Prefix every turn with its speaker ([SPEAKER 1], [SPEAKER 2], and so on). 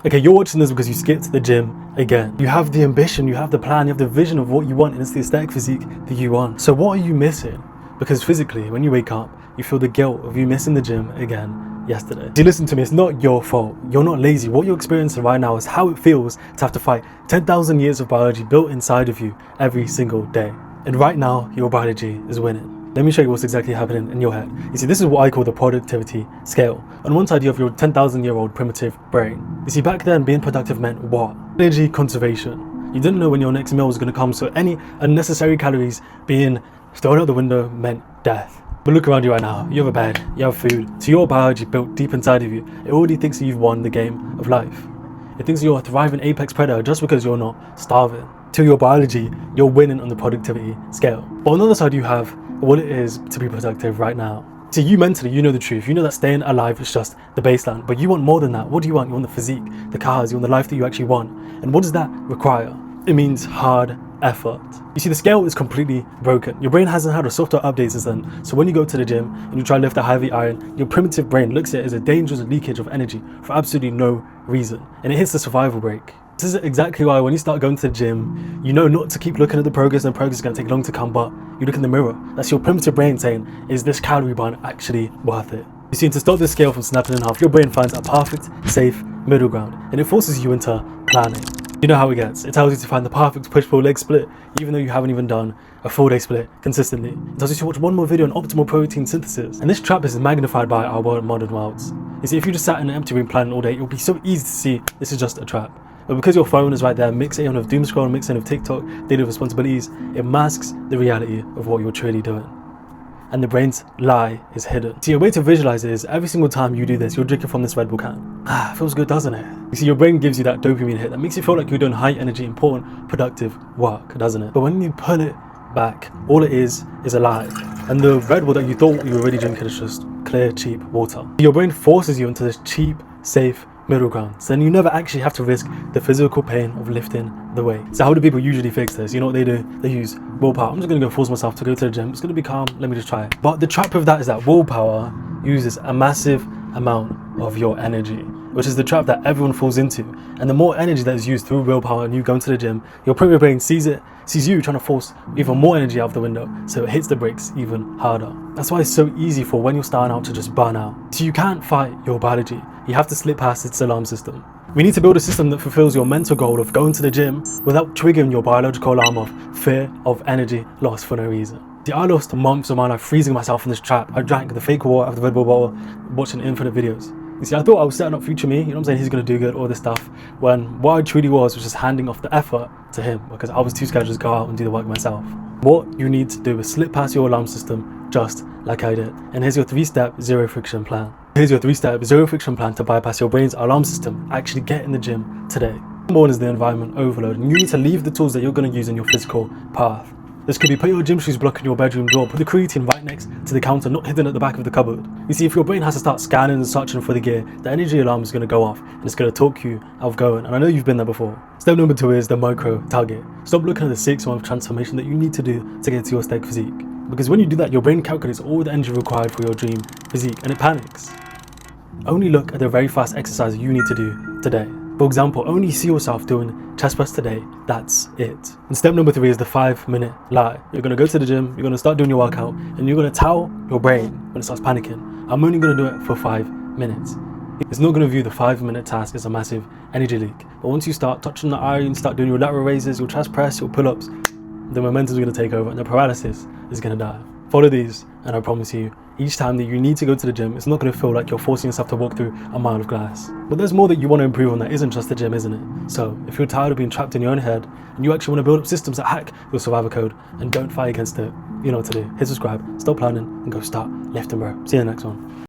[SPEAKER 1] Okay, you're watching this because you skipped the gym again. You have the ambition, you have the plan, you have the vision of what you want, and it's the aesthetic physique that you want. So what are you missing? Because physically, when you wake up, you feel the guilt of you missing the gym again yesterday. Do you listen to me? It's not your fault. You're not lazy. What you're experiencing right now is how it feels to have to fight 10,000 years of biology built inside of you every single day. And right now, your biology is winning. Let me show you what's exactly happening in your head. You see, this is what I call the productivity scale. On one side, you have your 10,000-year-old primitive brain. You see, back then, being productive meant what? Energy conservation. You didn't know when your next meal was going to come, so any unnecessary calories being thrown out the window meant death. But look around you right now. You have a bed, you have food. So your biology built deep inside of you, it already thinks that you've won the game of life. It thinks you're a thriving apex predator just because you're not starving. To your biology, you're winning on the productivity scale. But on the other side, you have what it is to be productive right now. So you mentally, you know the truth. You know that staying alive is just the baseline, but you want more than that. What do you want? You want the physique, the cars, you want the life that you actually want. And what does that require? It means hard effort. You see, the scale is completely broken. Your brain hasn't had a software update since then. So when you go to the gym and you try to lift a heavy iron, your primitive brain looks at it as a dangerous leakage of energy for absolutely no reason. And it hits the survival brake. This is exactly why when you start going to the gym, you know not to keep looking at the progress, and progress is going to take long to come, but you look in the mirror. That's your primitive brain saying, is this calorie burn actually worth it? You see, to stop this scale from snapping in half, your brain finds a perfect, safe middle ground, and it forces you into planning. You know how it gets. It tells you to find the perfect push-pull leg split, even though you haven't even done a full day split consistently. It tells you to watch one more video on optimal protein synthesis. And this trap is magnified by our modern worlds. You see, if you just sat in an empty room planning all day, it would be so easy to see this is just a trap. But because your phone is right there, mixed in with doom scroll, mixed in with TikTok, daily responsibilities, it masks the reality of what you're truly doing. And the brain's lie is hidden. See, a way to visualize it is every single time you do this, you're drinking from this Red Bull can. Feels good, doesn't it? You see, your brain gives you that dopamine hit that makes you feel like you're doing high energy, important, productive work, doesn't it? But when you pull it back, all it is a lie. And the Red Bull that you thought you were already drinking is just clear, cheap water. Your brain forces you into this cheap, safe middle ground. So then you never actually have to risk the physical pain of lifting the weight. So how do people usually fix this? You know what they do? They use willpower. I'm just going to go force myself to go to the gym. It's going to be calm. Let me just try it. But the trap with that is that willpower uses a massive amount of your energy, which is the trap that everyone falls into. And the more energy that is used through willpower and you going to the gym, your primitive brain sees you trying to force even more energy out of the window, so it hits the brakes even harder. That's why it's so easy for when you're starting out to just burn out. So you can't fight your biology. You have to slip past its alarm system. We need to build a system that fulfills your mental goal of going to the gym without triggering your biological alarm of fear of energy lost for no reason. See, I lost months of my life freezing myself in this trap. I drank the fake water out of the Red Bull bottle, watching infinite videos. You see, I thought I was setting up future me, you know what I'm saying, he's going to do good, all this stuff, when what I truly was just handing off the effort to him because I was too scared to just go out and do the work myself. What you need to do is slip past your alarm system just like I did. And here's your 3-step zero friction plan. Here's your 3-step zero friction plan to bypass your brain's alarm system. Actually get in the gym today. Number 1 is the environment overload, and you need to leave the tools that you're going to use in your physical path. This could be put your gym shoes blocking your bedroom door, put the creatine right next to the counter, not hidden at the back of the cupboard. You see, if your brain has to start scanning and searching for the gear, the energy alarm is going to go off and it's going to talk you out of going. And I know you've been there before. Step number 2 is the micro target. Stop looking at the 6-month transformation that you need to do to get to your aesthetic physique. Because when you do that, your brain calculates all the energy required for your dream physique and it panics. Only look at the very fast exercise you need to do today. For example, only see yourself doing chest press today, that's it. And step number 3 is the 5-minute lie. You're going to go to the gym, you're going to start doing your workout, and you're going to tell your brain when it starts panicking, I'm only going to do it for 5 minutes. It's not going to view the 5-minute task as a massive energy leak. But once you start touching the iron, start doing your lateral raises, your chest press, your pull-ups, the momentum is going to take over and the paralysis is going to die. Follow these and I promise you, each time that you need to go to the gym, it's not going to feel like you're forcing yourself to walk through a mile of glass. But there's more that you want to improve on that isn't just the gym, isn't it? So if you're tired of being trapped in your own head and you actually want to build up systems that hack your survivor code and don't fight against it, you know what to do. Hit subscribe, stop planning and go start lifting, bro. See you in the next one.